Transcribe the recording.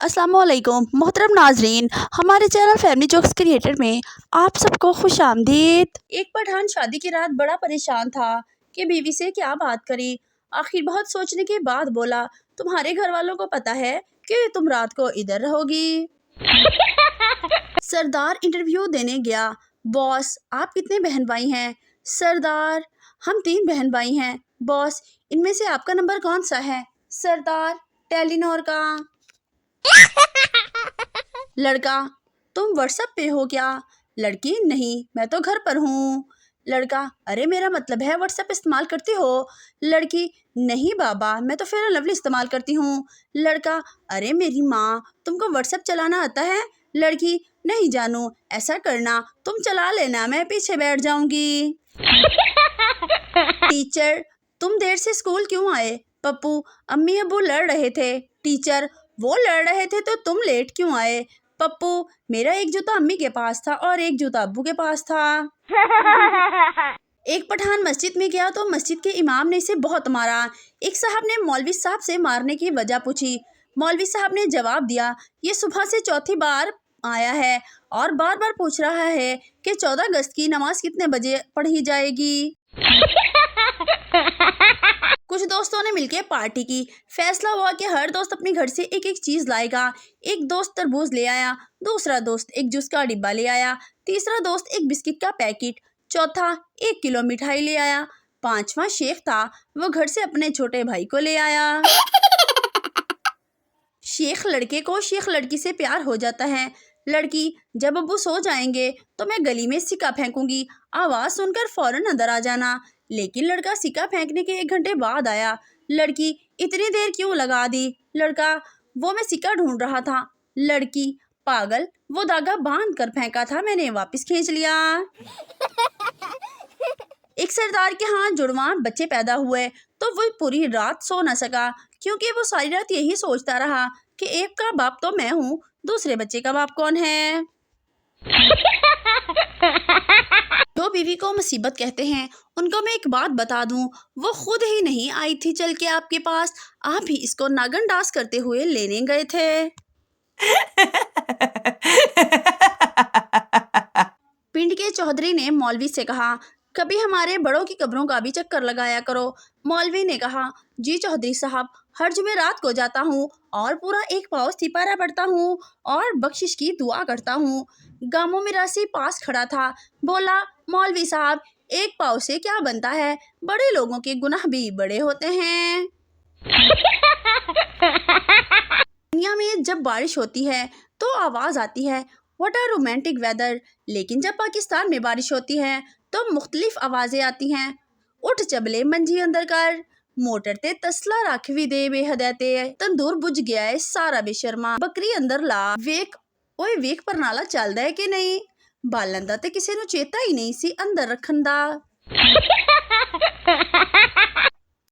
अस्सलाम वालेकुम मोहतरम नाजरीन, हमारे चैनल फैमिली जोक्स क्रिएटर में आप सबको खुश आमदीद। एक पठान शादी की रात बड़ा परेशान था कि बीवी से क्या बात करे। आखिर बहुत सोचने के बाद बोला, तुम्हारे घर वालों को पता है कि तुम रात को इधर रहोगी। सरदार इंटरव्यू देने गया। बॉस, आप कितने बहन भाई हैं? सरदार, हम 3 बहन भाई हैं। बॉस, इनमें से आपका नंबर कौन सा है? सरदार, टेलीनॉर का। लड़का, तुम व्हाट्सएप पे हो क्या? लड़की, नहीं, मैं तो घर पर हूँ। लड़का, अरे मेरा मतलब है व्हाट्सएप इस्तेमाल करती हो? लड़की, नहीं बाबा, मैं तो फेयर एंड लवली इस्तेमाल करती हूँ। लड़का, अरे मेरी माँ, तुमको व्हाट्सएप चलाना आता है? लड़की, नहीं जानू, ऐसा करना, तुम चला लेना, मैं पीछे बैठ जाऊंगी। टीचर, तुम देर से स्कूल क्यों आए? पप्पू, अम्मी अब्बू लड़ रहे थे। टीचर, वो लड़ रहे थे तो तुम लेट क्यों आए? पप्पू, मेरा एक जूता अम्मी के पास था और एक जूता अब्बू के पास था। एक पठान मस्जिद में गया तो मस्जिद के इमाम ने इसे बहुत मारा। एक साहब ने मौलवी साहब से मारने की वजह पूछी। मौलवी साहब ने जवाब दिया, ये सुबह से चौथी बार आया है और बार बार पूछ रहा है कि 14 अगस्त की नमाज कितने बजे पढ़ी जाएगी। कुछ दोस्तों ने मिलकर पार्टी की। फैसला हुआ कि हर दोस्त अपने घर से एक एक चीज लाएगा। एक दोस्त तरबूज ले आया, दूसरा दोस्त एक जूस का डिब्बा ले आया, तीसरा दोस्त एक बिस्किट का पैकेट, चौथा 1 किलो मिठाई ले आया, पांचवा शेख था, वो घर से अपने छोटे भाई को ले आया। शेख लड़के को शेख लड़की से प्यार हो जाता है। लड़की, जब अब्बू सो जाएंगे तो मैं गली में सिक्का फेंकूंगी, आवाज सुनकर फौरन अंदर आ जाना। लेकिन लड़का सिक्का फेंकने के 1 घंटे बाद आया। लड़की, इतनी देर क्यों लगा दी? लड़का, वो मैं सिक्का ढूंढ रहा था। लड़की, पागल, वो धागा बांध कर फेंका था, मैंने वापस खींच लिया। एक सरदार के यहाँ जुड़वा बच्चे पैदा हुए तो वो पूरी रात सो न सका, क्योंकि वो सारी रात यही सोचता रहा कि एक का बाप तो मैं हूँ, दूसरे बच्चे का बाप कौन है। जो बीवी को मुसीबत कहते हैं, उनको मैं एक बात बता दूं, वो खुद ही नहीं आई थी चल के आपके पास, आप ही इसको नागन डांस करते हुए लेने गए थे। पिंड के चौधरी ने मौलवी से कहा, कभी हमारे बड़ों की कब्रों का भी चक्कर लगाया करो। मौलवी ने कहा, जी चौधरी साहब, हर जुमे रात को जाता हूँ और पूरा 1 पाव सिपारा पढ़ता हूँ और बख्शिश की दुआ करता हूँ। गामो मिरासी पास खड़ा था, बोला, मौलवी साहब, 1 पाव से क्या बनता है? बड़े लोगों के गुनाह भी बड़े होते हैं। दुनिया में जब बारिश होती है तो आवाज आती है, व्हाट आ रोमांटिक वेदर। लेकिन जब पाकिस्तान में बारिश होती है तो मुख्तलिफ आवाजें आती हैं, उठ चबले मंजी अंदर कर, मोटर ते तसला रख भी दे बेहदते, तंदूर बुझ गया है सारा बेशर्मा, बकरी अंदर ला, वेख ओए वेख पर नाला चलदा है कि नहीं, बालन दा ते किसी नूं चेता ही नहीं सी अंदर रखन दा।